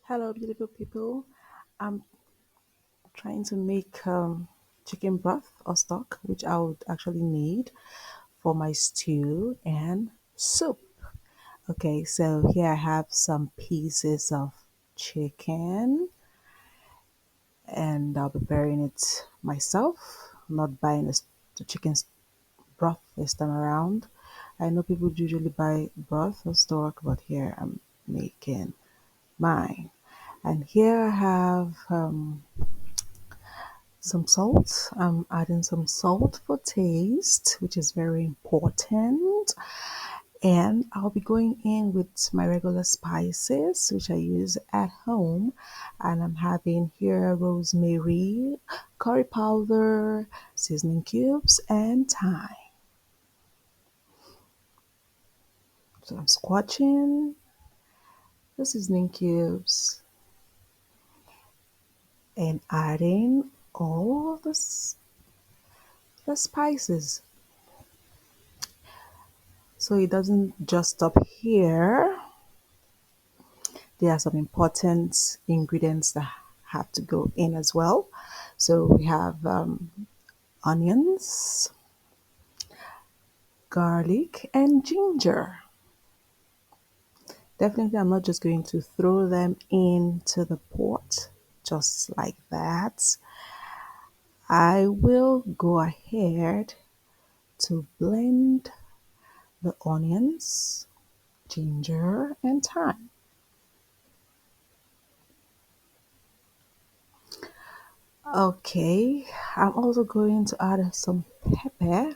Hello, beautiful people. I'm trying to make chicken broth or stock, which I would actually need for my stew and soup. Okay, so here I have some pieces of chicken, and I'll be preparing it myself, not buying the chicken broth this time around. I know people usually buy broth or stock, but here I'm making mine. And here I have some salt. I'm adding some salt for taste, which is very important. And I'll be going in with my regular spices, which I use at home. And I'm having here rosemary, curry powder, seasoning cubes, and thyme. So I'm squashing the seasoning cubes and adding all the spices. So it doesn't just stop here. There are some important ingredients that have to go in as well. So we have onions, garlic, and ginger. Definitely, I'm not just going to throw them into the pot just like that. I will go ahead to blend the onions, ginger, and thyme. Okay, I'm also going to add some pepper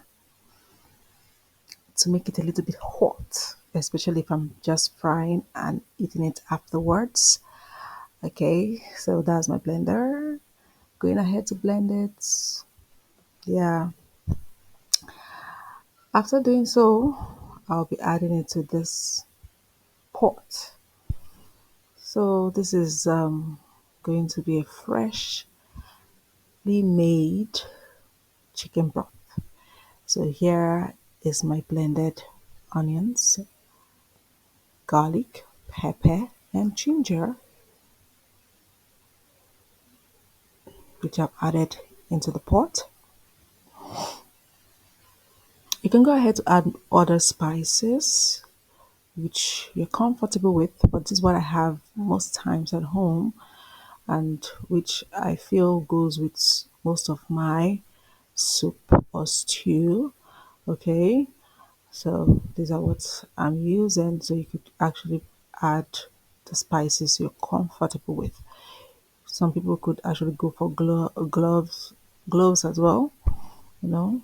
to make it a little bit hot, especially if I'm just frying and eating it afterwards. Okay, so that's my blender. Going ahead to blend it. Yeah, after doing so, I'll be adding it to this pot. So this is going to be a freshly made chicken broth. So here is my blended onions, garlic, pepper, and ginger, which I've added into the pot. You can go ahead to add other spices which you're comfortable with, but this is what I have most times at home and which I feel goes with most of my soup or stew. Okay, so these are what I'm using, so you could actually add the spices you're comfortable with. Some people could actually go for gloves as well, you know,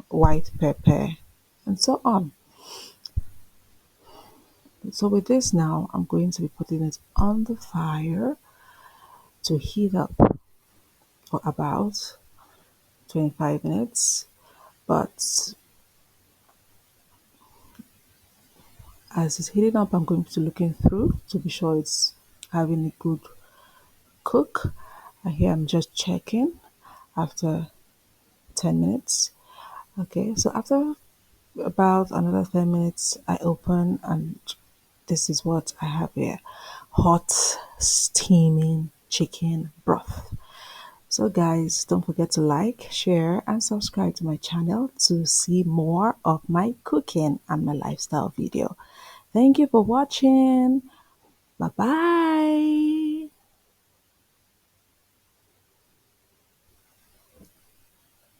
white pepper, and so on. So with this now, I'm going to be putting it on the fire to heat up for about 25 minutes. But as it's heating up, I'm going to looking through to be sure it's having a good cook. And here I'm just checking after 10 minutes. Okay, so after about another 10 minutes, I open and this is what I have here: hot, steaming chicken broth. So, guys, don't forget to like, share, and subscribe to my channel to see more of my cooking and my lifestyle video. Thank you for watching. Bye bye.